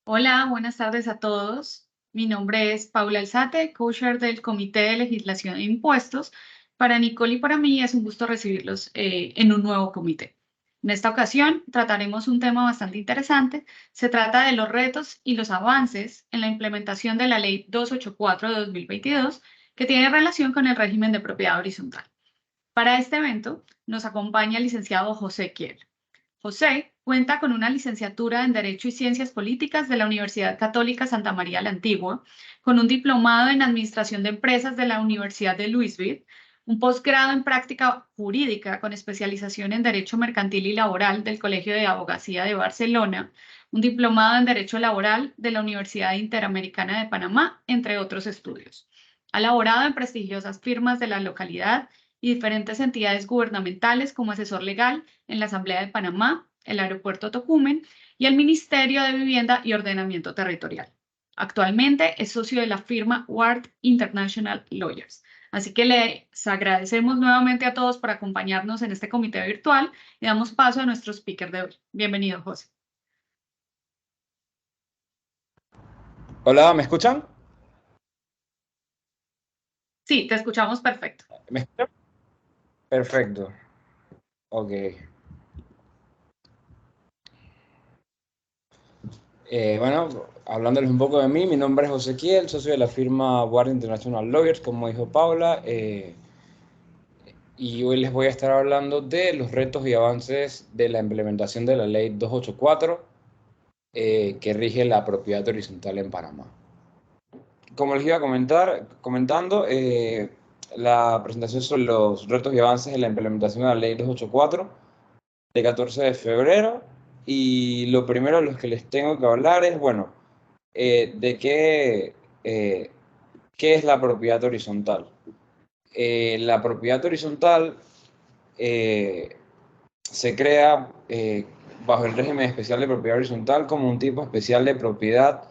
Hola, buenas tardes a todos. Mi nombre es Paula Alzate, coacher del Comité de Legislación e Impuestos. Para Nicole y para mí es un gusto recibirlos en un nuevo comité. En esta ocasión trataremos un tema bastante interesante. Se trata de los retos y los avances en la implementación de la Ley 284 de 2022, que tiene relación con el régimen de propiedad horizontal. Para este evento nos acompaña el licenciado José Kiel. José cuenta con una licenciatura en Derecho y Ciencias Políticas de la Universidad Católica Santa María la Antigua, con un diplomado en Administración de Empresas de la Universidad de Louisville, un posgrado en Práctica Jurídica con especialización en Derecho Mercantil y Laboral del Colegio de Abogacía de Barcelona, un diplomado en Derecho Laboral de la Universidad Interamericana de Panamá, entre otros estudios. Ha laborado en prestigiosas firmas de la localidad y diferentes entidades gubernamentales como asesor legal en la Asamblea de Panamá, el Aeropuerto Tocumen y el Ministerio de Vivienda y Ordenamiento Territorial. Actualmente es socio de la firma Ward International Lawyers. Así que les agradecemos nuevamente a todos por acompañarnos en este comité virtual y damos paso a nuestro speaker de hoy. Bienvenido, José. Hola, ¿me escuchan? Sí, te escuchamos perfecto. ¿Me escuchan? Perfecto. Ok. Bueno, hablándoles un poco de mí, mi nombre es José Kiel, socio de la firma Guardia International Lawyers, como dijo Paula, y hoy les voy a estar hablando de los retos y avances de la implementación de la Ley 284, que rige la propiedad horizontal en Panamá. Como les iba comentando, la presentación sobre los retos y avances de la implementación de la Ley 284 de 14 de febrero, y lo primero de los que les tengo que hablar es, bueno, de qué es la propiedad horizontal. La propiedad horizontal eh, se crea bajo el régimen especial de propiedad horizontal como un tipo especial de propiedad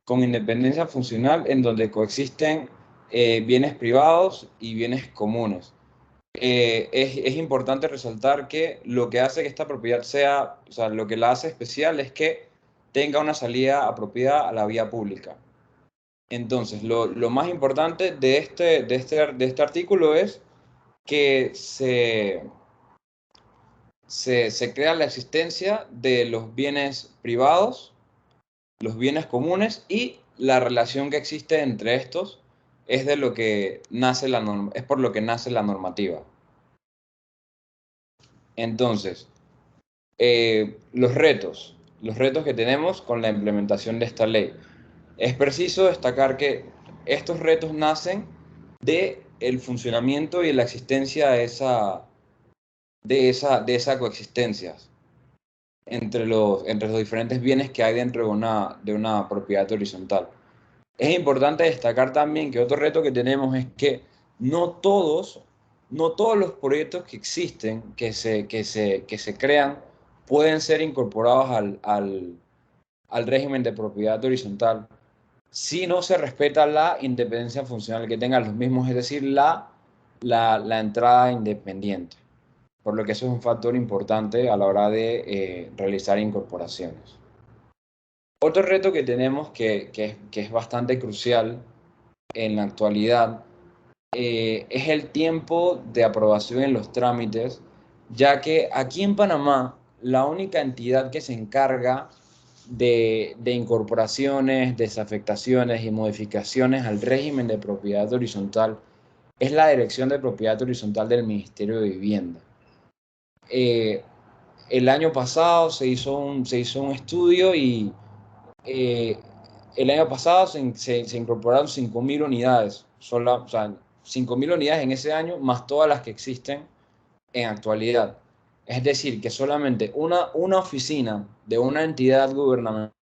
con independencia funcional en donde coexisten bienes privados y bienes comunes. Es importante resaltar que lo que hace que esta propiedad sea, o sea, lo que la hace especial es que tenga una salida apropiada a la vía pública. Entonces, lo más importante de este artículo es que se crea la existencia de los bienes privados, los bienes comunes y la relación que existe entre estos es de lo que nace es por lo que nace la normativa. Entonces, los retos que tenemos con la implementación de esta ley. Es preciso destacar que estos retos nacen de el funcionamiento y la existencia de esa coexistencia entre los diferentes bienes que hay dentro de una propiedad horizontal. Es importante destacar también que otro reto que tenemos es que no todos, no todos los proyectos que existen, que se crean, pueden ser incorporados al régimen de propiedad horizontal si no se respeta la independencia funcional que tengan los mismos, es decir, la entrada independiente. Por lo que eso es un factor importante a la hora de realizar incorporaciones. Otro reto que tenemos que es bastante crucial en la actualidad es el tiempo de aprobación en los trámites, ya que aquí en Panamá la única entidad que se encarga de incorporaciones, desafectaciones y modificaciones al régimen de propiedad horizontal es la Dirección de Propiedad Horizontal del Ministerio de Vivienda. Eh, el año pasado se hizo un estudio y eh, el año pasado se incorporaron 5.000 unidades, o sea, 5.000 unidades en ese año, más todas las que existen en actualidad. Es decir, que solamente una oficina de una entidad gubernamental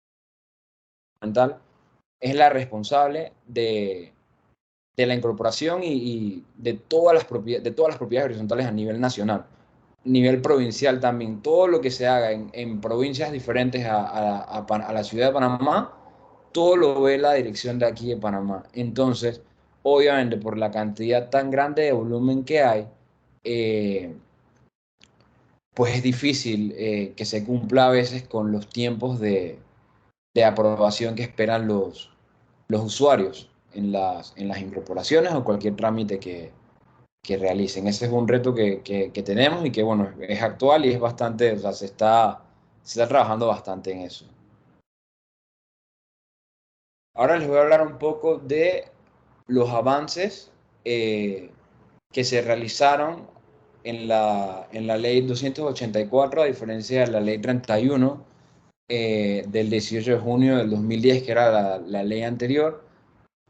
es la responsable de la incorporación y de todas las propiedades horizontales a nivel nacional, nivel provincial también. Todo lo que se haga en provincias diferentes a la ciudad de Panamá, todo lo ve la dirección de aquí de Panamá. Entonces, obviamente, por la cantidad tan grande de volumen que hay, eh, pues es difícil que se cumpla a veces con los tiempos de aprobación que esperan los usuarios en las incorporaciones o cualquier trámite que realicen. Ese es un reto que tenemos y que, bueno, es actual y es bastante, o sea, se está trabajando bastante en eso. Ahora les voy a hablar un poco de los avances que se realizaron en la ley 284, a diferencia de la ley 31 del 18 de junio del 2010, que era la ley anterior.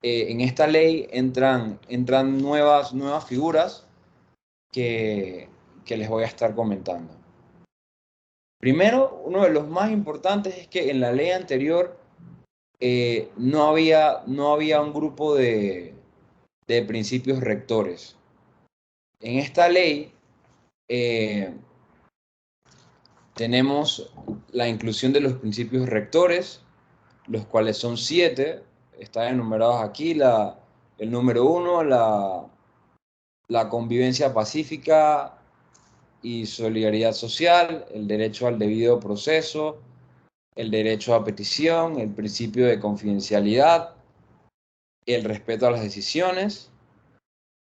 En esta ley entran nuevas figuras que les voy a estar comentando. Primero, uno de los más importantes es que en la ley anterior no había un grupo de principios rectores. En esta ley eh, tenemos la inclusión de los principios rectores, los cuales son 7, están enumerados aquí. El número 1, la convivencia pacífica y solidaridad social, el derecho al debido proceso, el derecho a petición, el principio de confidencialidad, el respeto a las decisiones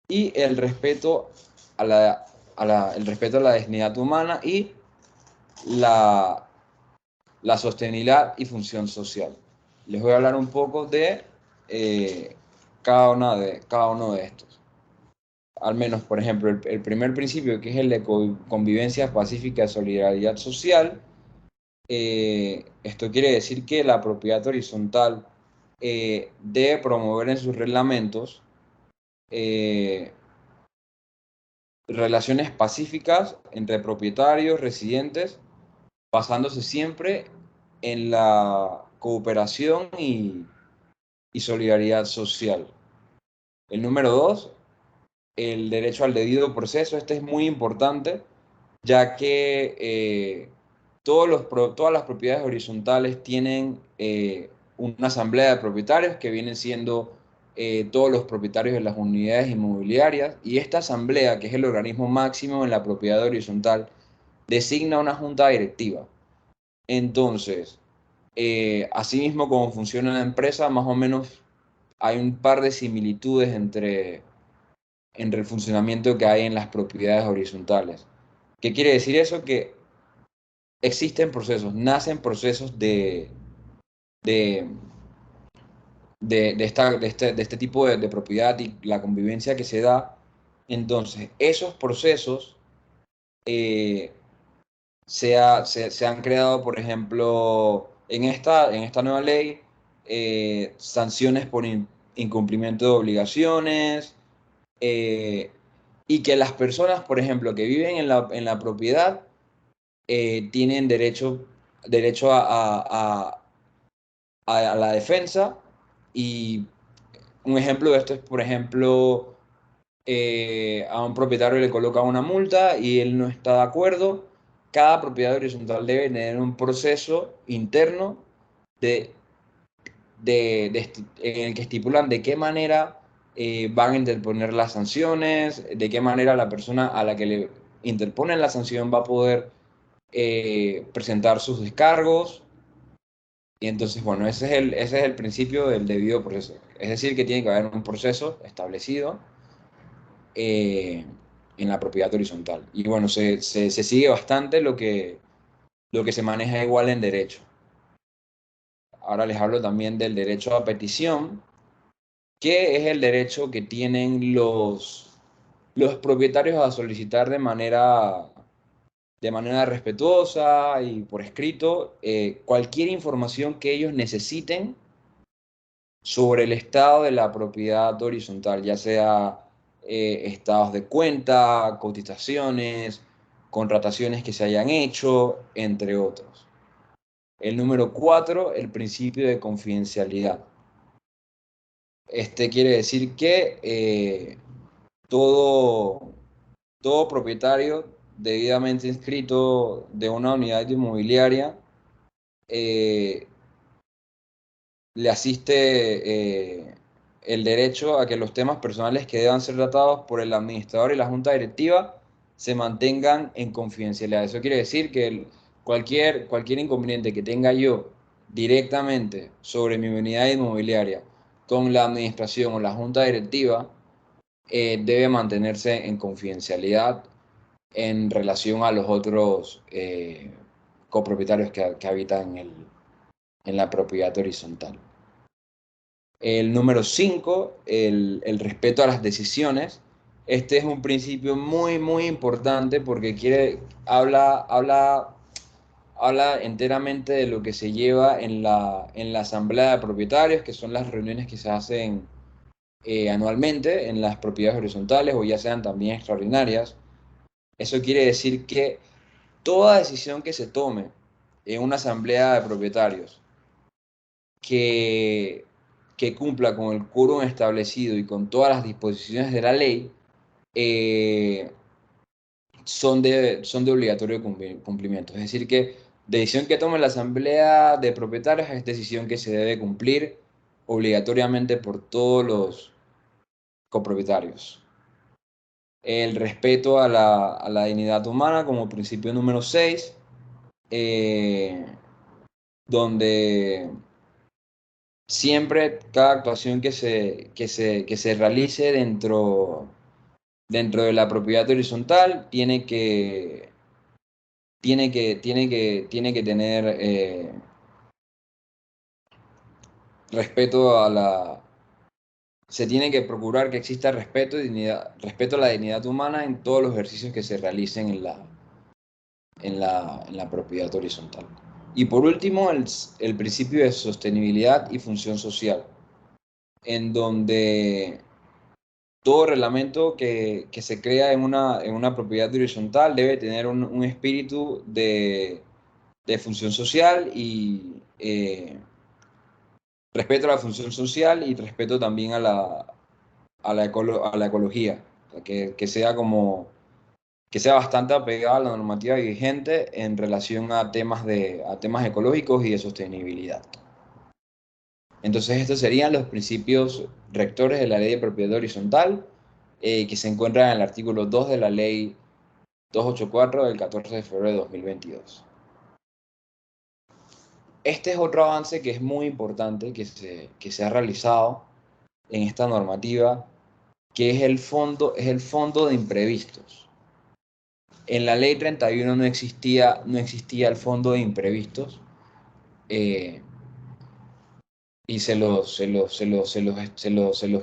y el respeto el respeto a la dignidad humana y la, la sostenibilidad y función social. Les voy a hablar un poco de cada uno de estos. Al menos, por ejemplo, el primer principio, que es el de convivencia pacífica y solidaridad social. Esto quiere decir que la propiedad horizontal debe promover en sus reglamentos eh, relaciones pacíficas entre propietarios, residentes, basándose siempre en la cooperación y solidaridad social. El número 2, el derecho al debido proceso. Este es muy importante, ya que todas las propiedades horizontales tienen una asamblea de propietarios que vienen siendo todos los propietarios de las unidades inmobiliarias, y esta asamblea, que es el organismo máximo en la propiedad horizontal, designa una junta directiva. Entonces, asimismo como funciona la empresa, más o menos hay un par de similitudes entre el funcionamiento que hay en las propiedades horizontales. ¿Qué quiere decir eso? Que existen procesos, nacen procesos de, de este tipo de propiedad y la convivencia que se da. Entonces, esos procesos eh, se han creado, por ejemplo, en esta nueva ley, sanciones por incumplimiento de obligaciones, y que las personas, por ejemplo, que viven en la propiedad, tienen derecho a la defensa. Y un ejemplo de esto es, por ejemplo, a un propietario le colocan una multa y él no está de acuerdo. Cada propiedad horizontal debe tener un proceso interno de, en el que estipulan de qué manera van a interponer las sanciones, de qué manera la persona a la que le interponen la sanción va a poder presentar sus descargos. Y entonces, bueno, ese es el principio del debido proceso. Es decir, que tiene que haber un proceso establecido eh, en la propiedad horizontal. Y bueno, se sigue bastante lo que se maneja igual en derecho. Ahora les hablo también del derecho a petición, que es el derecho que tienen los propietarios a solicitar de manera respetuosa y por escrito cualquier información que ellos necesiten sobre el estado de la propiedad horizontal, ya sea estados de cuenta, cotizaciones, contrataciones que se hayan hecho, entre otros. El número 4, el principio de confidencialidad. Este quiere decir que todo, todo propietario debidamente inscrito de una unidad inmobiliaria eh, le asiste el derecho a que los temas personales que deban ser tratados por el administrador y la junta directiva se mantengan en confidencialidad. Eso quiere decir que cualquier inconveniente que tenga yo directamente sobre mi unidad inmobiliaria con la administración o la junta directiva, debe mantenerse en confidencialidad en relación a los otros copropietarios que habitan en la propiedad horizontal. El número 5, el respeto a las decisiones. Este es un principio muy, muy importante porque habla enteramente de lo que se lleva en la asamblea de propietarios, que son las reuniones que se hacen anualmente en las propiedades horizontales o ya sean también extraordinarias. Eso quiere decir que toda decisión que se tome en una asamblea de propietarios que, que cumpla con el quórum establecido y con todas las disposiciones de la ley, eh, son de obligatorio cumplimiento. Es decir, que decisión que tome la asamblea de propietarios es decisión que se debe cumplir obligatoriamente por todos los copropietarios. El respeto a la dignidad humana como principio número 6, donde siempre cada actuación que se realice dentro de la propiedad horizontal tiene que tener respeto a la... Se tiene que procurar que exista respeto, y dignidad, respeto a la dignidad humana en todos los ejercicios que se realicen en la propiedad horizontal. Y por último, el principio de sostenibilidad y función social, en donde todo reglamento que se crea en una propiedad horizontal debe tener un espíritu de función social y respeto a la función social y respeto también a la ecología. O sea, que sea que sea bastante apegado a la normativa vigente en relación a temas ecológicos y de sostenibilidad. Entonces, estos serían los principios rectores de la ley de propiedad horizontal, que se encuentran en el artículo 2 de la ley 284 del 14 de febrero de 2022. Este es otro avance que es muy importante que se ha realizado en esta normativa, que es el fondo de imprevistos. En la ley 31 no existía el fondo de imprevistos, eh, y se los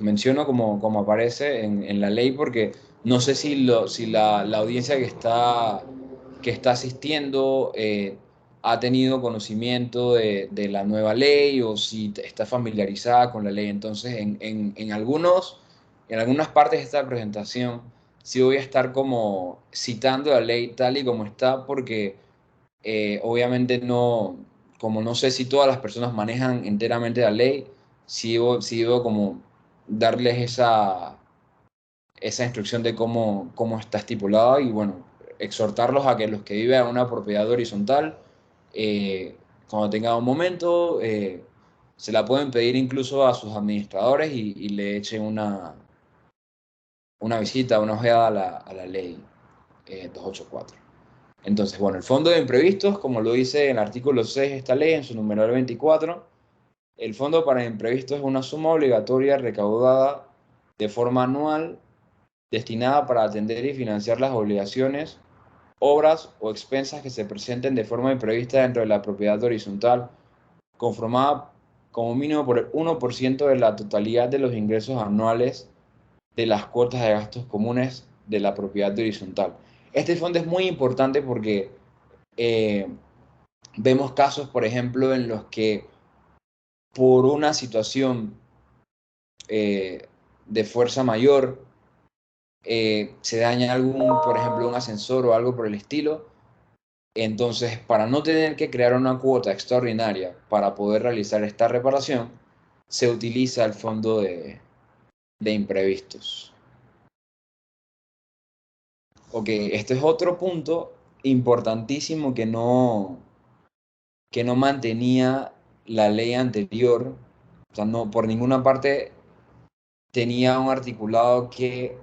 menciono como aparece en la ley porque no sé si la audiencia que está asistiendo ha tenido conocimiento de la nueva ley o si está familiarizada con la ley. Entonces, en algunas partes de esta presentación sí voy a estar como citando la ley tal y como está porque obviamente no, como no sé si todas las personas manejan enteramente la ley, sí debo como darles esa instrucción de cómo está estipulada y bueno, exhortarlos a que los que viven en una propiedad horizontal, cuando tengan un momento, se la pueden pedir incluso a sus administradores y le echen una visita, una ojeada a la ley 284. Entonces, bueno, el fondo de imprevistos, como lo dice en el artículo 6 de esta ley, en su numeral 24, el fondo para imprevistos es una suma obligatoria recaudada de forma anual destinada para atender y financiar las obligaciones, obras o expensas que se presenten de forma imprevista dentro de la propiedad horizontal, conformada como mínimo por el 1% de la totalidad de los ingresos anuales de las cuotas de gastos comunes de la propiedad horizontal. Este fondo es muy importante porque eh, vemos casos, por ejemplo, en los que por una situación de fuerza mayor se daña por ejemplo, un ascensor o algo por el estilo. Entonces, para no tener que crear una cuota extraordinaria para poder realizar esta reparación, se utiliza el fondo de imprevistos. Ok, este es otro punto importantísimo que no mantenía la ley anterior. O sea, no, por ninguna parte tenía un articulado que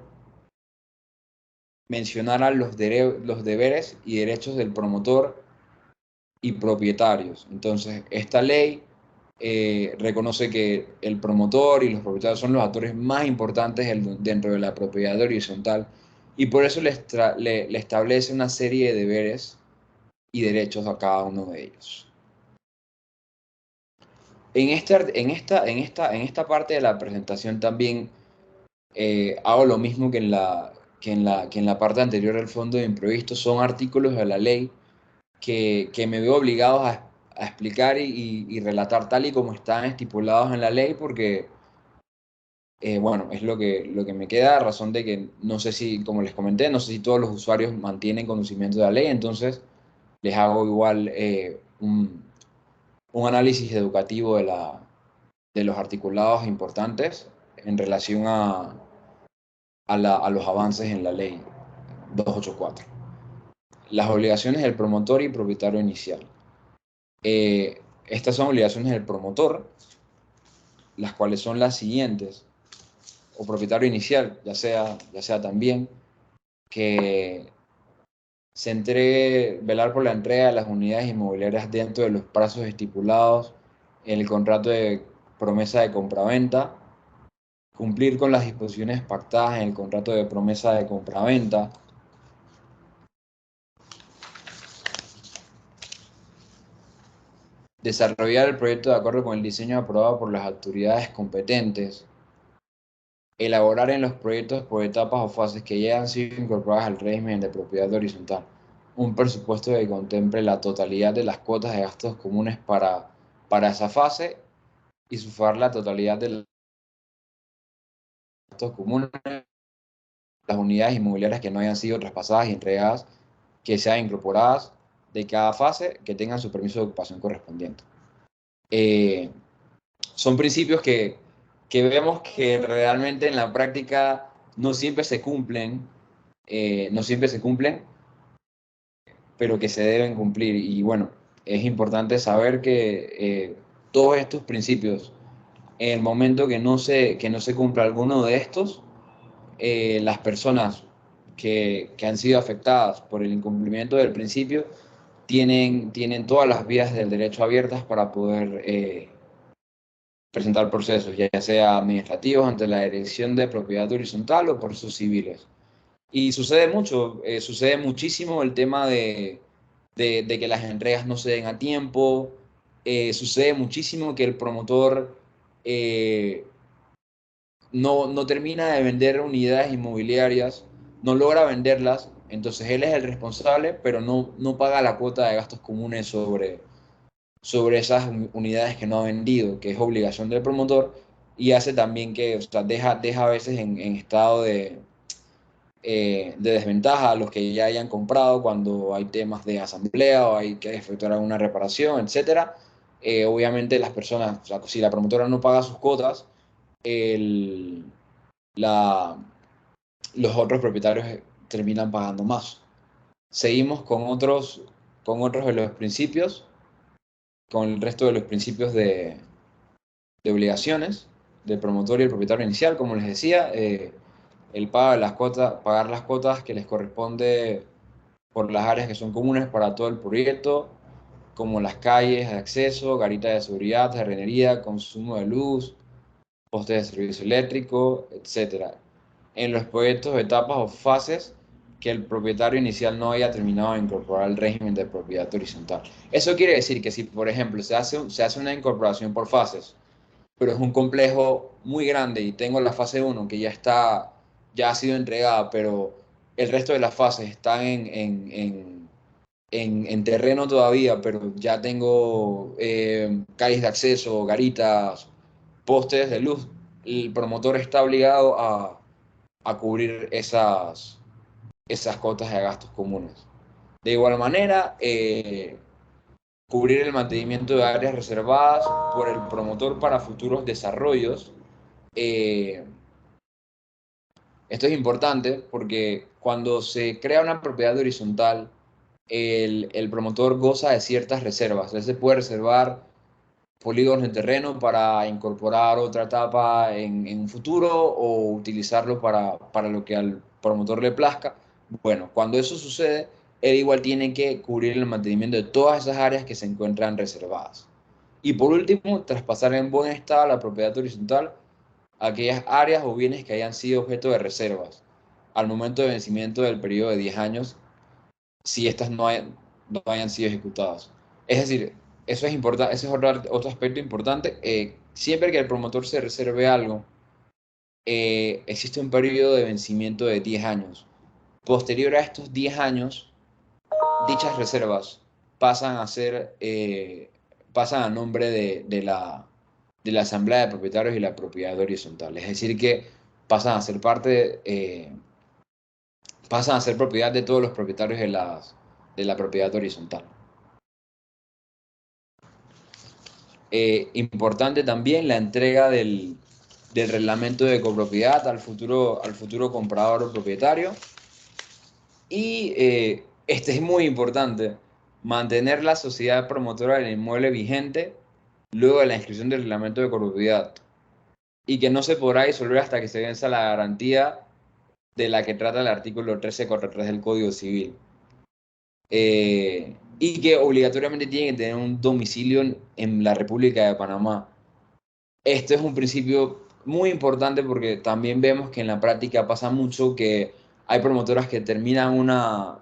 mencionara los deberes y derechos del promotor y propietarios. Entonces, esta ley reconoce que el promotor y los propietarios son los actores más importantes dentro de la propiedad horizontal y por eso le establece una serie de deberes y derechos a cada uno de ellos. En esta parte de la presentación también hago lo mismo que en la parte anterior del fondo de imprevisto. Son artículos de la ley que me veo obligado a explicar y relatar tal y como están estipulados en la ley, porque, bueno, es lo que me queda, a razón de que no sé si, como les comenté, no sé si todos los usuarios mantienen conocimiento de la ley, entonces les hago igual un análisis educativo de los articulados importantes en relación a los avances en la ley 284. Las obligaciones del promotor y propietario inicial. Estas son obligaciones del promotor, las cuales son las siguientes, o propietario inicial, ya sea también, que velar por la entrega de las unidades inmobiliarias dentro de los plazos estipulados en el contrato de promesa de compraventa, cumplir con las disposiciones pactadas en el contrato de promesa de compraventa, desarrollar el proyecto de acuerdo con el diseño aprobado por las autoridades competentes, elaborar en los proyectos por etapas o fases que ya han sido incorporadas al régimen de propiedad horizontal un presupuesto que contemple la totalidad de las cuotas de gastos comunes para esa fase y sufragar la totalidad de los gastos comunes, las unidades inmobiliarias que no hayan sido traspasadas y entregadas, que sean incorporadas de cada fase, que tengan su permiso de ocupación correspondiente. Son principios que vemos que realmente en la práctica no siempre se cumplen, pero que se deben cumplir. Y bueno, es importante saber que todos estos principios, en el momento que no se cumpla alguno de estos, las personas que han sido afectadas por el incumplimiento del principio tienen todas las vías del derecho abiertas para poder presentar procesos, ya sea administrativos ante la Dirección de Propiedad Horizontal o procesos civiles. Y sucede muchísimo el tema de que las entregas no se den a tiempo. Sucede muchísimo que el promotor no termina de vender unidades inmobiliarias, no logra venderlas, entonces él es el responsable, pero no paga la cuota de gastos comunes sobre esas unidades que no ha vendido, que es obligación del promotor, y hace también que, o sea, deja a veces en estado de desventaja a los que ya hayan comprado cuando hay temas de asamblea o hay que efectuar alguna reparación, etcétera. Obviamente las personas, o sea, si la promotora no paga sus cuotas, el, la, los otros propietarios terminan pagando más. Seguimos con otros de los principios, con el resto de los principios de obligaciones del promotor y el propietario inicial, como les decía. El pagar las cuotas que les corresponde por las áreas que son comunes para todo el proyecto, como las calles de acceso, garitas de seguridad, jardinería, consumo de luz, postes de servicio eléctrico, etc. En los proyectos, etapas o fases que el propietario inicial no haya terminado de incorporar al régimen de propiedad horizontal. Eso quiere decir que si, por ejemplo, se hace una incorporación por fases, pero es un complejo muy grande y tengo la fase 1 que ya ha sido entregada, pero el resto de las fases están en terreno todavía, pero ya tengo calles de acceso, garitas, postes de luz. El promotor está obligado a cubrir esas cuotas de gastos comunes. De igual manera, cubrir el mantenimiento de áreas reservadas por el promotor para futuros desarrollos. Eh, Esto es importante porque cuando se crea una propiedad horizontal, el promotor goza de ciertas reservas. Él se puede reservar polígonos de terreno para incorporar otra etapa en un futuro o utilizarlo para lo que al promotor le plazca. Bueno, cuando eso sucede, él igual tiene que cubrir el mantenimiento de todas esas áreas que se encuentran reservadas. Y por último, traspasar en buen estado la propiedad horizontal a aquellas áreas o bienes que hayan sido objeto de reservas al momento de vencimiento del periodo de 10 años, si estas no hayan sido ejecutadas. Es decir, eso es importante, ese es otro aspecto importante. Siempre que el promotor se reserve algo, existe un periodo de vencimiento de 10 años. Posterior a estos 10 años, dichas reservas pasan a ser, pasan a nombre de la Asamblea de Propietarios y la propiedad horizontal. Es decir, que pasan a ser pasan a ser propiedad de todos los propietarios de la propiedad horizontal. Importante también la entrega del reglamento de copropiedad al futuro comprador o propietario. Y este es muy importante, mantener la sociedad promotora del inmueble vigente luego de la inscripción del reglamento de copropiedad y que no se podrá disolver hasta que se venza la garantía de la que trata el artículo 1343 del Código Civil. Y que obligatoriamente tiene que tener un domicilio en la República de Panamá. Este es un principio muy importante porque también vemos que en la práctica pasa mucho que hay promotoras que terminan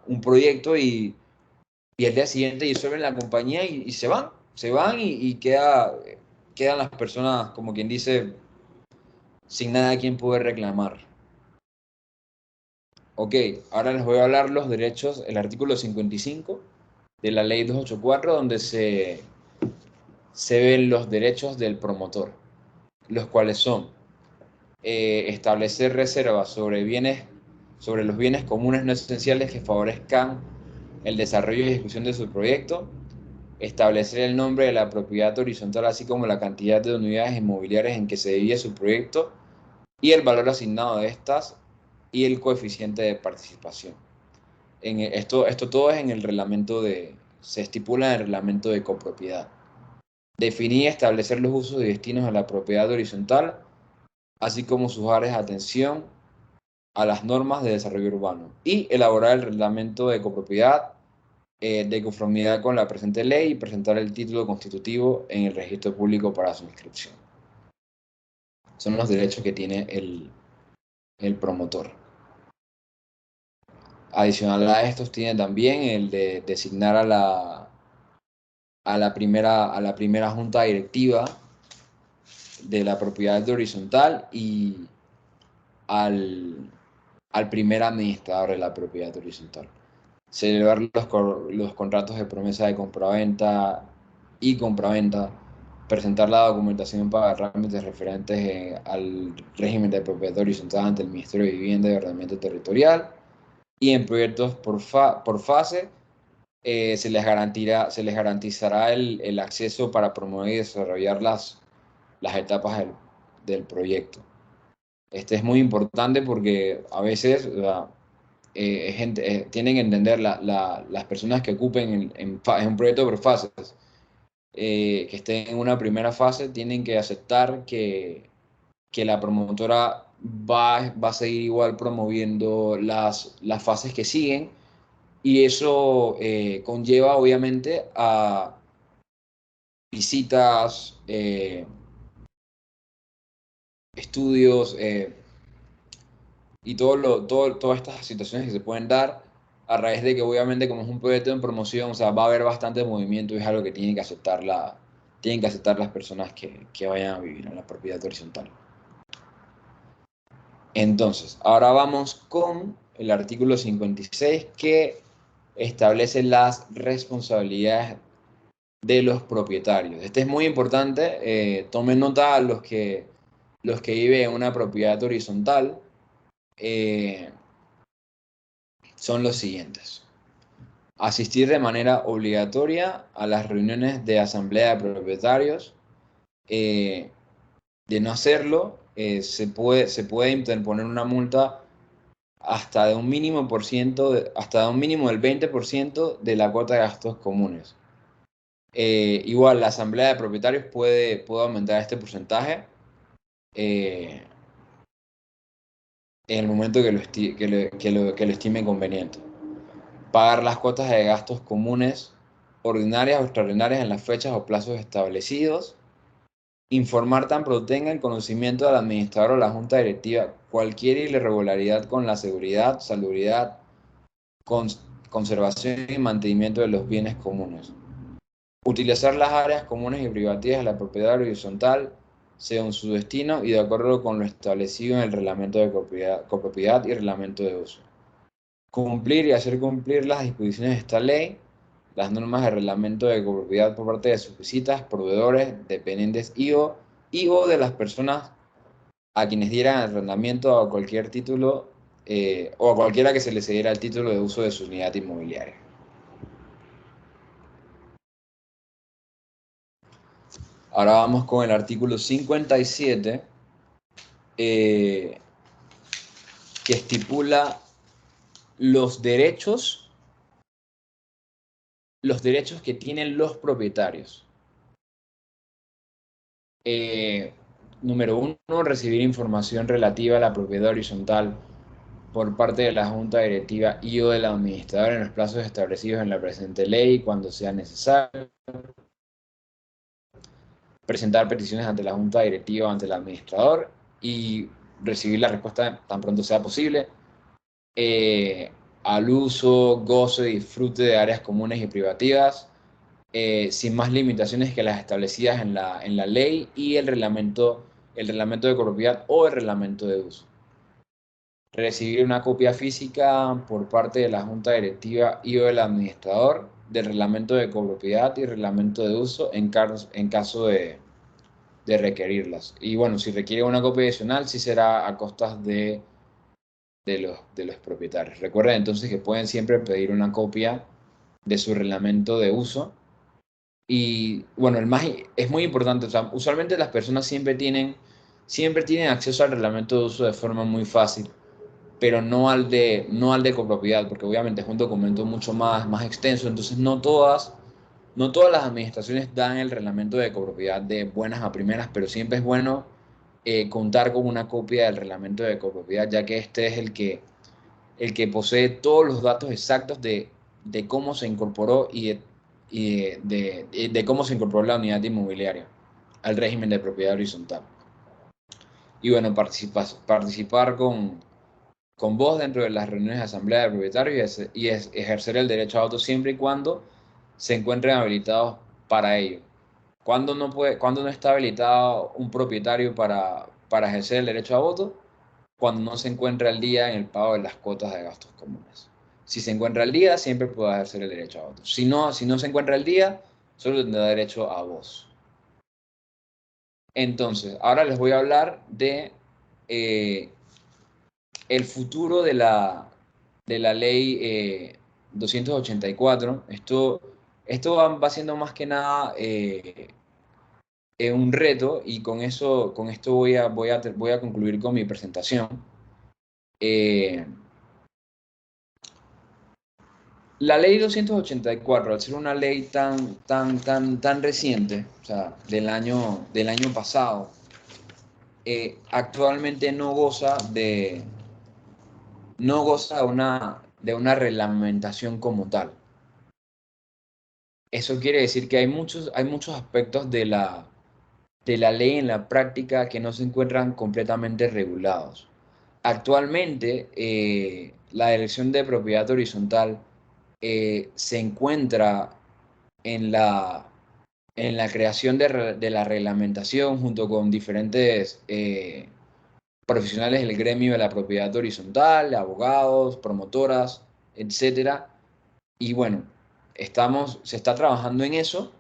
un proyecto y al día siguiente disuelven la compañía y se van y quedan las personas, como quien dice, sin nada a quien poder reclamar. Ok, ahora les voy a hablar los derechos, el artículo 55 de la ley 284, donde se ven los derechos del promotor, los cuales son establecer reservas sobre los bienes comunes no esenciales que favorezcan el desarrollo y ejecución de su proyecto, establecer el nombre de la propiedad horizontal, así como la cantidad de unidades inmobiliarias en que se divide su proyecto y el valor asignado de estas y el coeficiente de participación. Esto todo es en el reglamento se estipula en el reglamento de copropiedad. Definir y establecer los usos y destinos de la propiedad horizontal, así como sus áreas de atención a las normas de desarrollo urbano y elaborar el reglamento de copropiedad de conformidad con la presente ley y presentar el título constitutivo en el registro público para su inscripción. Son los derechos que tiene el promotor. Adicional a estos tiene también el de designar a la primera junta directiva de la propiedad horizontal y al primer administrador de la propiedad horizontal. Celebrar los contratos de promesa de compraventa y compraventa, presentar la documentación para trámites referentes al régimen de propiedad horizontal ante el Ministerio de Vivienda y Ordenamiento Territorial, y en proyectos por fase se les garantizará el acceso para promover y desarrollar las etapas del proyecto. Este es muy importante porque a veces tienen que entender las personas que ocupen en un proyecto por fases, que estén en una primera fase, tienen que aceptar que la promotora va a seguir igual promoviendo las fases que siguen, y eso conlleva obviamente a visitas, estudios, y todas estas situaciones que se pueden dar a raíz de que obviamente como es un proyecto en promoción, o sea, va a haber bastante movimiento y es algo que tienen que aceptar las personas que vayan a vivir en la propiedad horizontal. Entonces, ahora vamos con el artículo 56, que establece las responsabilidades de los propietarios. Este es muy importante, tomen nota a los que viven en una propiedad horizontal. Son los siguientes: asistir de manera obligatoria a las reuniones de asamblea de propietarios. De no hacerlo, se puede interponer una multa hasta de un mínimo del 20% de la cuota de gastos comunes. Igual, la asamblea de propietarios puede aumentar este porcentaje en el momento que lo estime conveniente. pagar las cuotas de gastos comunes, ordinarias o extraordinarias en las fechas o plazos establecidos, informar tan pronto tenga el conocimiento del administrador o la junta directiva cualquier irregularidad con la seguridad, salubridad, conservación y mantenimiento de los bienes comunes. Utilizar las áreas comunes y privativas de la propiedad horizontal según su destino y de acuerdo con lo establecido en el reglamento de copropiedad y reglamento de uso. Cumplir y hacer cumplir las disposiciones de esta ley, las normas de reglamento de copropiedad por parte de sus visitas, proveedores, dependientes y o de las personas a quienes dieran arrendamiento a cualquier título o a cualquiera que se les cediera el título de uso de su unidad inmobiliaria. Ahora vamos con el artículo 57, que estipula los derechos que tienen los propietarios. Número 1, recibir información relativa a la propiedad horizontal por parte de la Junta Directiva y o del administrador en los plazos establecidos en la presente ley cuando sea necesario. Presentar peticiones ante la Junta Directiva o ante el administrador y recibir la respuesta tan pronto sea posible. Al uso, goce y disfrute de áreas comunes y privativas, sin más limitaciones que las establecidas en la ley y el reglamento de copropiedad o el reglamento de uso. Recibir una copia física por parte de la Junta Directiva y o del administrador del reglamento de copropiedad y reglamento de uso en caso de requerirlas. Y bueno, si requiere una copia adicional, sí será a costas de los propietarios. Recuerden entonces que pueden siempre pedir una copia de su reglamento de uso. Y bueno, es muy importante, o sea, usualmente las personas siempre tienen acceso al reglamento de uso de forma muy fácil, pero no al de copropiedad, porque obviamente es un documento mucho más extenso, entonces no todas las administraciones dan el reglamento de copropiedad de buenas a primeras, pero siempre es bueno contar con una copia del reglamento de copropiedad, ya que este es el que posee todos los datos exactos de cómo se incorporó y de cómo se incorporó la unidad inmobiliaria al régimen de propiedad horizontal. Y bueno, participar con voz dentro de las reuniones de asamblea de propietarios y ejercer el derecho a voto siempre y cuando se encuentren habilitados para ello. ¿Cuándo no está habilitado un propietario para ejercer el derecho a voto? Cuando no se encuentra al día en el pago de las cuotas de gastos comunes. Si se encuentra al día, siempre puede ejercer el derecho a voto. Si no se encuentra al día, solo tendrá derecho a voz. Entonces, ahora les voy a hablar de el futuro de la ley 284. Esto va siendo más que nada un reto y con esto voy a concluir con mi presentación. La ley 284, al ser una ley tan reciente, o sea, del año pasado, actualmente no goza de una reglamentación como tal. Eso quiere decir que hay muchos aspectos de la ley en la práctica que no se encuentran completamente regulados. Actualmente, la dirección de propiedad horizontal se encuentra en la creación de la reglamentación junto con diferentes profesionales del gremio de la propiedad horizontal, abogados, promotoras, etcétera. Y bueno, se está trabajando en eso,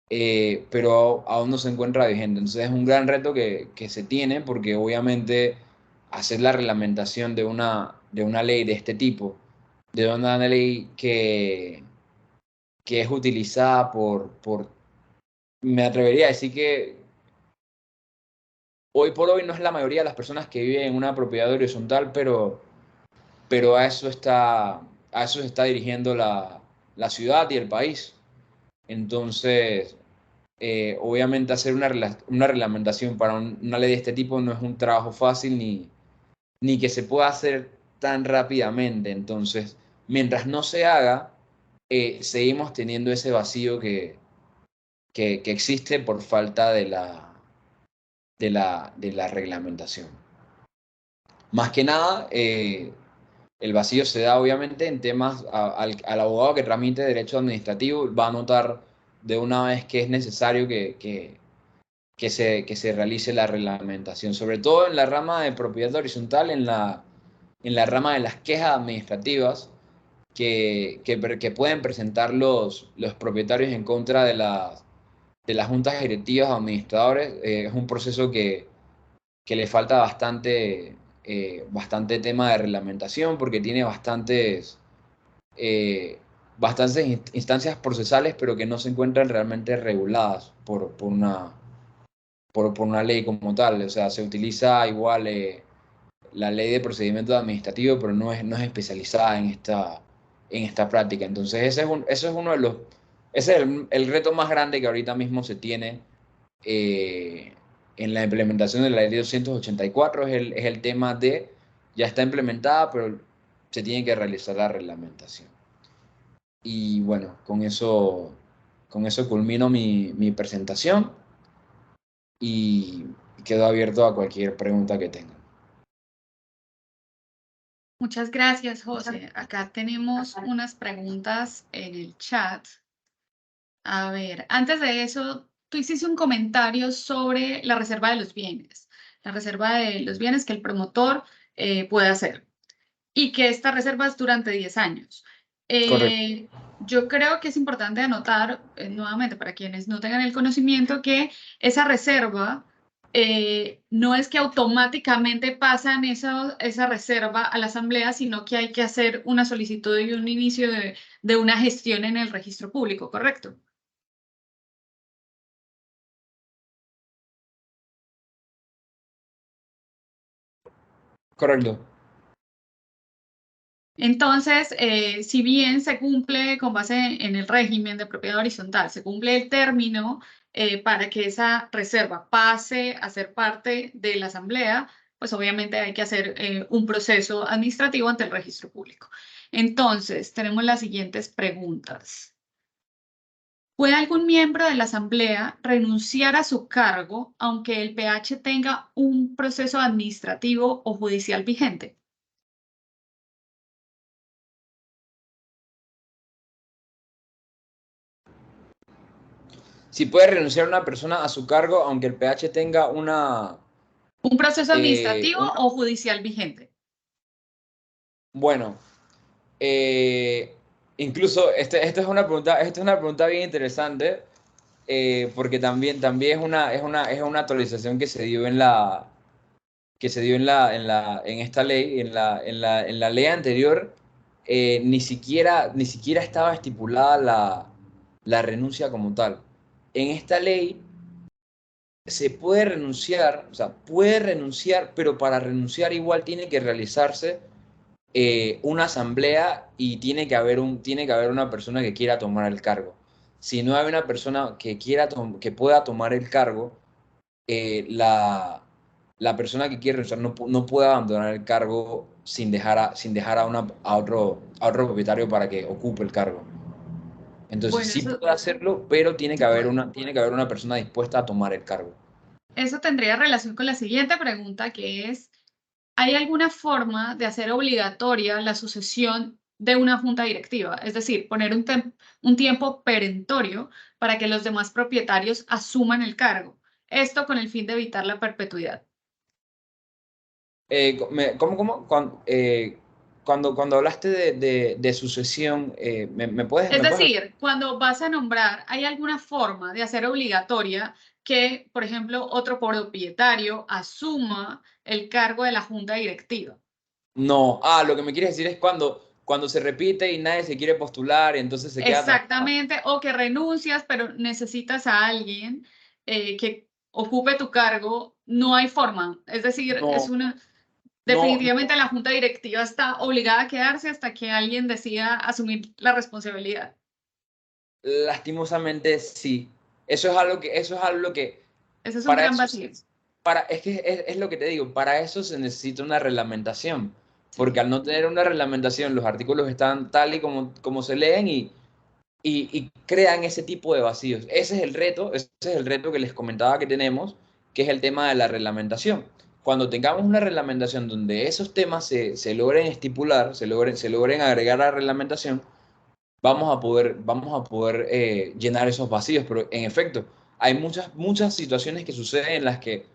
pero aún no se encuentra vigente. Entonces es un gran reto que se tiene porque obviamente hacer la reglamentación de una ley de este tipo, de una ley que es utilizada me atrevería a decir que hoy por hoy no es la mayoría de las personas que viven en una propiedad horizontal, pero a eso se está dirigiendo la ciudad y el país. Entonces, obviamente hacer una reglamentación para una ley de este tipo no es un trabajo fácil ni que se pueda hacer tan rápidamente. Entonces, mientras no se haga, seguimos teniendo ese vacío que existe por falta de la reglamentación. Más que nada, el vacío se da obviamente en temas, al abogado que tramite derecho administrativo va a notar de una vez que es necesario que se realice la reglamentación, sobre todo en la rama de propiedad horizontal, en la rama de las quejas administrativas que pueden presentar los propietarios en contra de las juntas directivas o administradores. Es un proceso que le falta bastante tema de reglamentación porque tiene eh, bastantes instancias procesales, pero que no se encuentran realmente reguladas por una ley como tal. O sea, se utiliza igual la ley de procedimiento administrativo, pero no es especializada en esta práctica. Entonces, eso es uno de los, ese es el reto más grande que ahorita mismo se tiene eh, en la implementación de la ley 284, es el tema de, ya está implementada, pero se tiene que realizar la reglamentación. Y bueno, con eso culmino mi presentación y quedo abierto a cualquier pregunta que tengan. Muchas gracias, José. Acá tenemos unas preguntas en el chat. A ver, antes de eso, tú hiciste un comentario sobre la reserva de los bienes, la reserva de los bienes que el promotor puede hacer y que esta reserva es durante 10 años. Correcto. Yo creo que es importante anotar, nuevamente, para quienes no tengan el conocimiento, que esa reserva no es que automáticamente pasan esa reserva a la asamblea, sino que hay que hacer una solicitud y un inicio de una gestión en el registro público, ¿correcto? Correcto. Entonces, si bien se cumple con base en el régimen de propiedad horizontal, se cumple el término para que esa reserva pase a ser parte de la asamblea, pues obviamente hay que hacer un proceso administrativo ante el registro público. Entonces, tenemos las siguientes preguntas. ¿Puede algún miembro de la asamblea renunciar a su cargo aunque el PH tenga un proceso administrativo o judicial vigente? Si puede renunciar una persona a su cargo, aunque el PH tenga ¿Un proceso administrativo una o judicial vigente? bueno, incluso esta es una pregunta bien interesante, porque también es una actualización que se dio en esta ley, en la ley anterior. Ni siquiera estaba estipulada la renuncia como tal. En esta ley se puede renunciar, o sea, puede renunciar, pero para renunciar igual tiene que realizarse una asamblea y tiene que haber una persona que quiera tomar el cargo. Si no hay una persona que pueda tomar el cargo, la persona que quiere renunciar no puede abandonar el cargo sin dejar a otro propietario para que ocupe el cargo. Entonces Bueno, sí puede hacerlo, pero tiene que haber una persona dispuesta a tomar el cargo. eso tendría relación con la siguiente pregunta, que es, ¿hay alguna forma de hacer obligatoria la sucesión de una junta directiva? Es decir, poner un tiempo perentorio para que los demás propietarios asuman el cargo. Esto con el fin de evitar la perpetuidad. ¿Cómo? Cuando hablaste de sucesión, Es me puedes decir, cuando vas a nombrar, ¿hay alguna forma de hacer obligatoria que, por ejemplo, otro propietario asuma el cargo de la junta directiva? No, lo que me quieres decir es cuando se repite y nadie se quiere postular y entonces se queda atrapado. Exactamente, o que renuncias, pero necesitas a alguien que ocupe tu cargo, no hay forma. Es decir, No, no, definitivamente la junta directiva está obligada a quedarse hasta que alguien decida asumir la responsabilidad. lastimosamente sí. Eso es algo que, Ese es un para gran eso, vacío. es que es lo que te digo, para eso se necesita una reglamentación. porque al no tener una reglamentación, los artículos están tal y como se leen y crean ese tipo de vacíos. Ese es el reto que les comentaba que tenemos, que es el tema de la reglamentación. Cuando tengamos una reglamentación donde esos temas se logren estipular, se logren agregar a la reglamentación, vamos a poder llenar esos vacíos. Pero en efecto, hay muchas situaciones que suceden en las que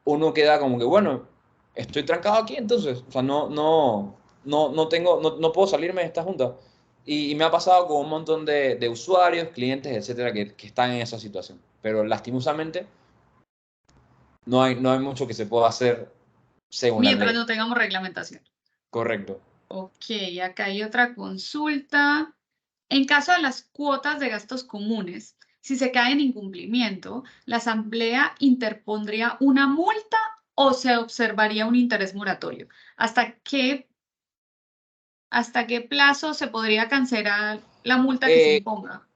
uno queda como que, bueno, estoy trancado aquí entonces, o sea, no puedo salirme de esta junta. Y me ha pasado con un montón de usuarios, clientes, etcétera, que están en esa situación. Pero lastimosamente no hay mucho que se pueda hacer según la Mientras ley. no tengamos reglamentación. Correcto. Ok, acá hay otra consulta. En caso de las cuotas de gastos comunes, si se cae en incumplimiento, ¿la asamblea interpondría una multa o se observaría un interés moratorio? ¿Hasta qué plazo se podría cancelar la multa que se Eh, imponga?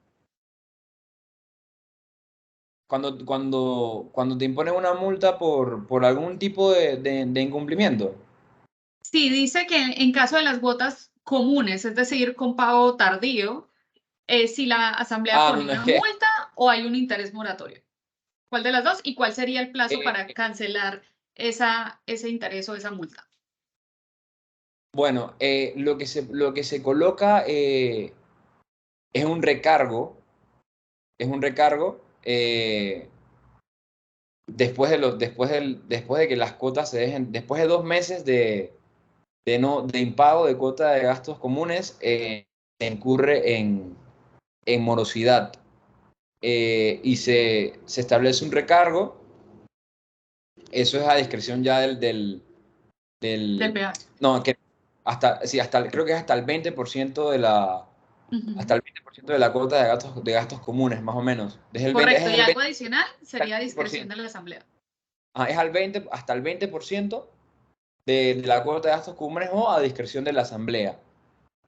cuando te imponen una multa por algún tipo de incumplimiento. Sí, dice que en caso de las cuotas comunes, es decir, con pago tardío, si la asamblea Ah, pone no, es una que multa o hay un interés moratorio. ¿Cuál de las dos? ¿Y cuál sería el plazo para eh, cancelar ese interés o esa multa? bueno, lo que se coloca es un recargo después de que las cuotas se dejen, después de 2 meses de impago de cuota de gastos comunes, se incurre en morosidad y se establece un recargo. Eso es a discreción ya Del del peaje. no, que sí, creo que es hasta el 20% hasta Ujú. el 20% de la cuota de gastos comunes, más o menos. Correcto, Es y el algo 20, adicional sería a por discreción ciento. de la asamblea. Es al 20, hasta el 20% de la cuota de gastos comunes o a discreción de la asamblea.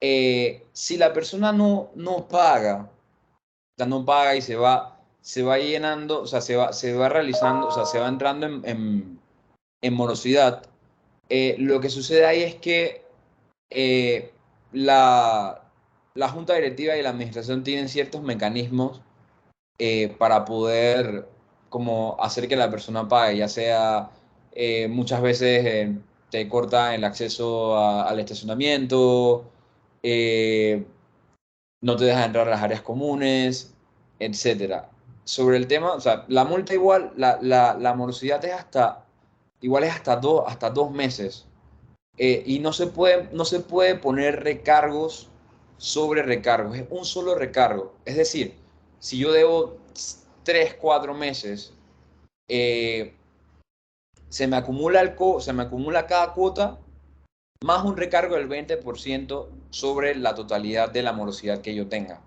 Si la persona no paga, o sea, no paga y se va llenando, o sea, se va realizando, o sea, se va entrando en morosidad, lo que sucede ahí es que eh, la, la junta directiva y la administración tienen ciertos mecanismos para poder como hacer que la persona pague, ya sea muchas veces te corta el acceso al estacionamiento, eh, no te deja entrar a las áreas comunes, etcétera. Sobre el tema, o sea, la multa igual, la morosidad es igual es hasta 2 meses. Y no se puede poner recargos sobre recargos, es un solo recargo. Es decir, si yo debo 3 4 meses, eh, se me acumula cada cuota más un recargo del 20% sobre la totalidad de la morosidad que yo tenga.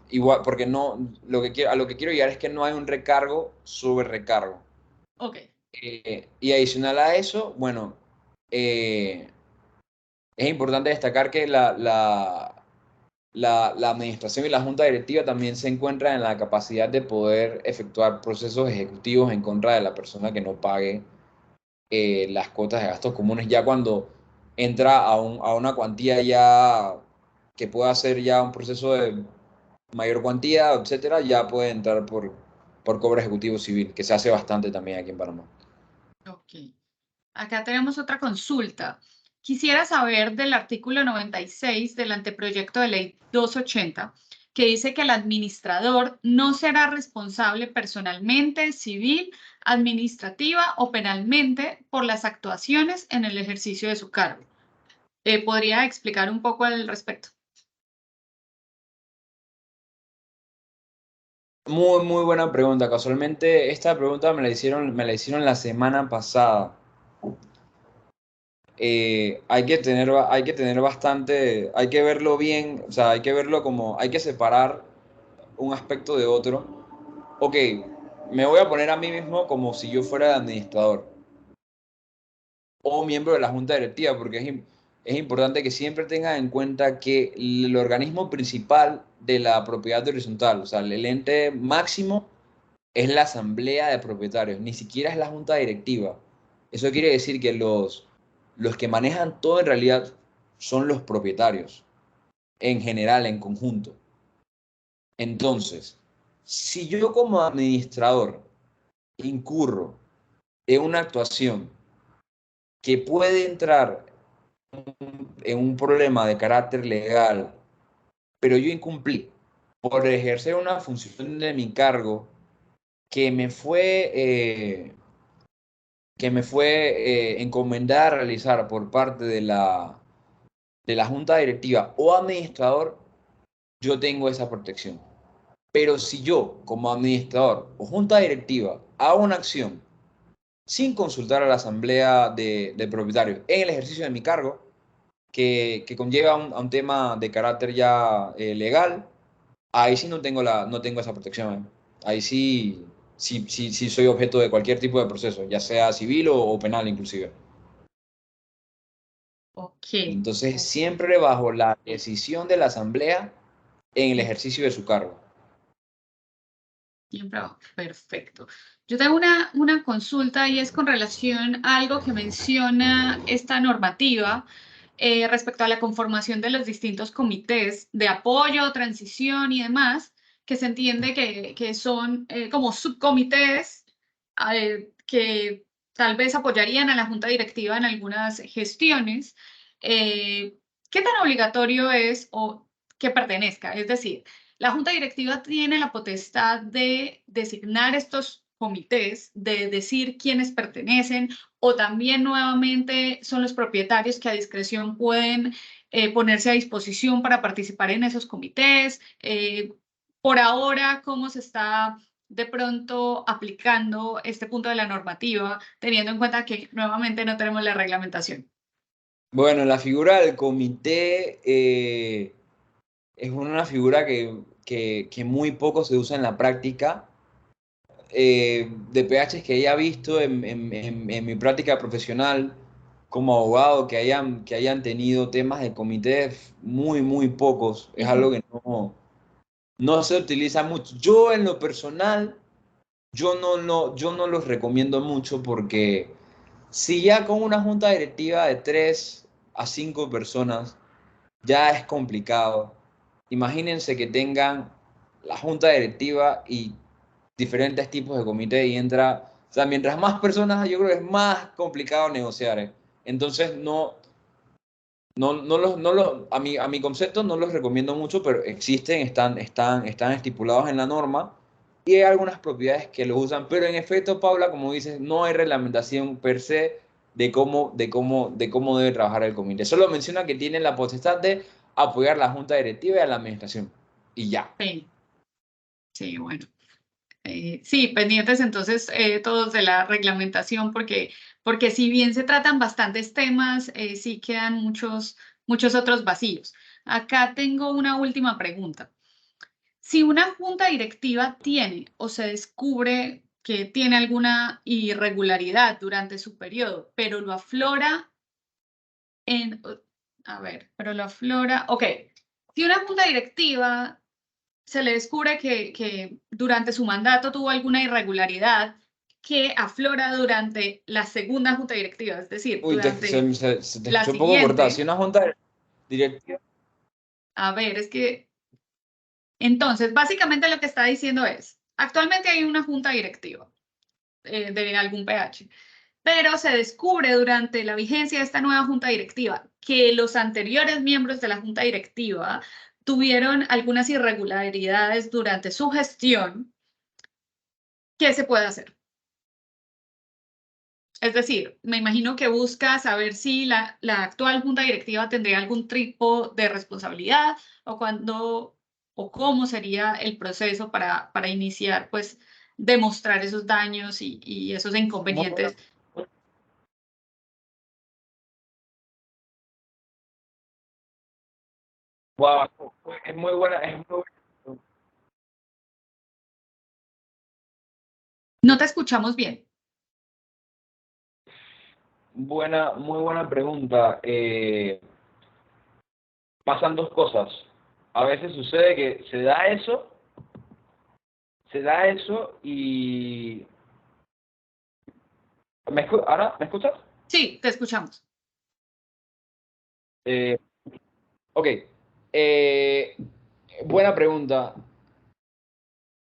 Igual, porque a lo que quiero llegar es que no hay un recargo sobre recargo. Ok, Y adicional a eso, bueno, eh, es importante destacar que la administración y la junta directiva también se encuentran en la capacidad de poder efectuar procesos ejecutivos en contra de la persona que no pague las cuotas de gastos comunes, ya cuando entra a una cuantía ya que pueda ser ya un proceso de mayor cuantía, etcétera, ya puede entrar por cobro ejecutivo civil, que se hace bastante también aquí en Panamá. ok. Acá tenemos otra consulta. Quisiera saber del artículo 96 del anteproyecto de ley 280, que dice que el administrador no será responsable personalmente, civil, administrativa o penalmente por las actuaciones en el ejercicio de su cargo. ¿Podría explicar un poco al respecto? Muy buena pregunta. Casualmente, esta pregunta me la hicieron la semana pasada. Hay que tener bastante, hay que verlo bien, o sea, hay que verlo como, hay que separar un aspecto de otro. Ok, me voy a poner a mí mismo como si yo fuera el administrador o miembro de la junta directiva, porque es importante que siempre tengan en cuenta que el organismo principal de la propiedad horizontal, o sea, el ente máximo, es la asamblea de propietarios, ni siquiera es la junta directiva. Eso quiere decir que los que manejan todo en realidad son los propietarios, en general, en conjunto. Entonces, si yo como administrador incurro en una actuación que puede entrar en un problema de carácter legal, pero yo incumplí por ejercer una función de mi cargo que me fue, encomendada a realizar por parte de la junta directiva o administrador, yo tengo esa protección. Pero si yo, como administrador o junta directiva, hago una acción sin consultar a la asamblea de propietarios en el ejercicio de mi cargo, que conlleva a un tema de carácter ya legal, ahí sí no tengo esa protección. Ahí sí, sí soy objeto de cualquier tipo de proceso, ya sea civil o penal inclusive. Ok, Entonces, siempre bajo la decisión de la asamblea en el ejercicio de su cargo. siempre va. Perfecto. Yo tengo una consulta y es con relación a algo que menciona esta normativa respecto a la conformación de los distintos comités de apoyo, transición y demás, que se entiende que son como subcomités que tal vez apoyarían a la junta directiva en algunas gestiones. Eh, ¿Qué tan obligatorio es o que pertenezca? Es decir, la junta directiva tiene la potestad de designar estos comités, de decir quiénes pertenecen, o también nuevamente son los propietarios que a discreción pueden ponerse a disposición para participar en esos comités. Por ahora, ¿cómo se está de pronto aplicando este punto de la normativa, teniendo en cuenta que nuevamente no tenemos la reglamentación? Bueno, la figura del comité es una figura que muy poco se usa en la práctica. De PHs que haya visto en mi práctica profesional como abogado que hayan tenido temas de comités, muy pocos. Es algo que no se utiliza mucho. Yo en lo personal, yo no los recomiendo mucho porque si ya con una junta directiva de 3 a 5 personas ya es complicado. Imagínense que tengan la junta directiva y diferentes tipos de comité y entra, o sea, mientras más personas, yo creo que es más complicado negociar, ¿eh? Entonces, a mi concepto no los recomiendo mucho, pero existen, están estipulados en la norma y hay algunas propiedades que lo usan, pero en efecto, Paula, como dices, no hay reglamentación per se de cómo debe trabajar el comité. Solo menciona que tienen la potestad de apoyar la junta directiva y a la administración. Y ya. Sí, sí, bueno. Sí, pendientes entonces todos de la reglamentación, porque si bien se tratan bastantes temas, sí quedan muchos otros vacíos. Acá tengo una última pregunta. Si una junta directiva tiene o se descubre que tiene alguna irregularidad durante su periodo, pero lo aflora en, a ver, pero lo aflora, ok, si una junta directiva se le descubre que durante su mandato tuvo alguna irregularidad que aflora durante la segunda junta directiva, es decir, Uy, durante se te la escuchó un poco cortada. Si siguiente. una junta directiva. A ver, es que entonces, básicamente lo que está diciendo es, actualmente hay una junta directiva de algún PH, pero se descubre durante la vigencia de esta nueva junta directiva que los anteriores miembros de la junta directiva tuvieron algunas irregularidades durante su gestión. ¿Qué se puede hacer? Es decir, me imagino que busca saber si la actual junta directiva tendría algún tipo de responsabilidad o cuándo o cómo sería el proceso para iniciar, pues, demostrar esos daños y esos Muy buena. inconvenientes. Wow, es muy buena, es muy buena. No te escuchamos bien. Muy buena pregunta. Pasan dos cosas. A veces sucede que se da eso y... ¿Ahora me escuchas? Sí, te escuchamos. Eh, ok. Buena pregunta.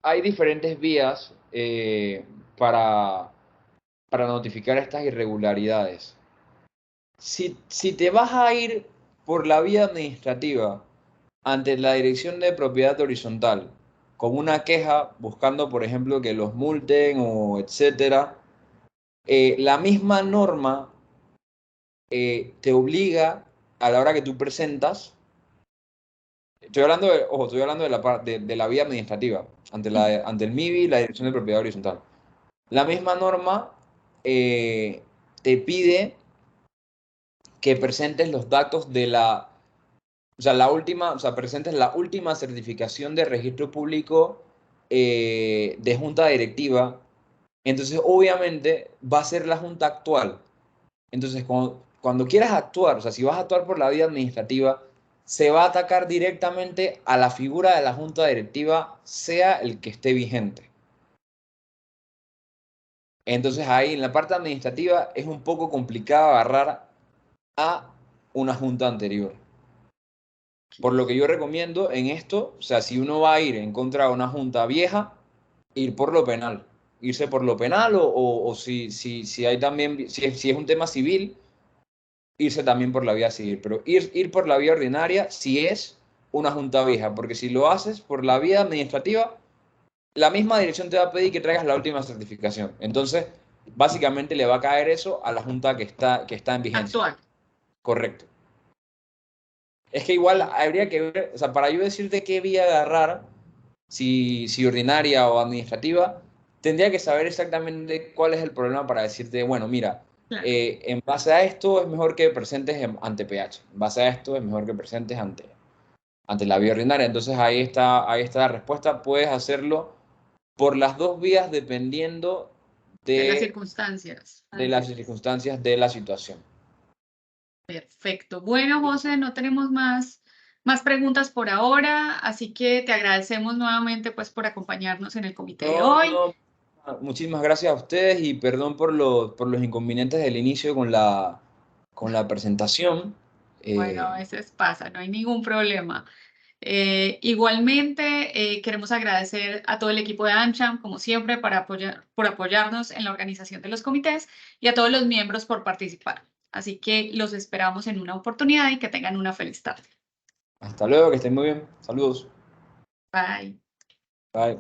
Hay diferentes vías para notificar estas irregularidades. Si te vas a ir por la vía administrativa ante la Dirección de Propiedad Horizontal con una queja buscando, por ejemplo, que los multen o etcétera, la misma norma te obliga a la hora que tú presentas, estoy hablando de de la vía administrativa, ante el MIBI y la Dirección de Propiedad Horizontal. La misma norma te pide que presentes los datos de presentes la última certificación de registro público de junta directiva. Entonces, obviamente, va a ser la junta actual. Entonces, cuando quieras actuar, o sea, si vas a actuar por la vía administrativa, se va a atacar directamente a la figura de la junta directiva, sea el que esté vigente. Entonces, ahí en la parte administrativa es un poco complicado agarrar a una junta anterior. Por lo que yo recomiendo en esto, o sea, si uno va a ir en contra de una junta vieja, ir por lo penal. Irse por lo penal o si hay también, si es un tema civil, irse también por la vía civil. Pero ir por la vía ordinaria si es una junta vieja, porque si lo haces por la vía administrativa, la misma dirección te va a pedir que traigas la última certificación. Entonces, básicamente le va a caer eso a la junta que está en vigencia. Actual. Correcto. Es que igual habría que ver, o sea, para yo decirte qué vía agarrar, si ordinaria o administrativa, tendría que saber exactamente cuál es el problema para decirte, bueno, mira, Claro. en base a esto es mejor que presentes ante PH, en base a esto es mejor que presentes ante la vía ordinaria. Entonces ahí está la respuesta, puedes hacerlo por las dos vías dependiendo De las de, circunstancias. de las circunstancias de la situación. Perfecto. Bueno, José, no tenemos más preguntas por ahora, así que te agradecemos nuevamente pues por acompañarnos en el comité de No, hoy. no, muchísimas gracias a ustedes y perdón por los inconvenientes del inicio con la presentación. Bueno, a veces pasa, no hay ningún problema. Igualmente, queremos agradecer a todo el equipo de AmCham, como siempre, por apoyarnos en la organización de los comités y a todos los miembros por participar. Así que los esperamos en una oportunidad y que tengan una feliz tarde. Hasta luego, que estén muy bien. Saludos. Bye. Bye.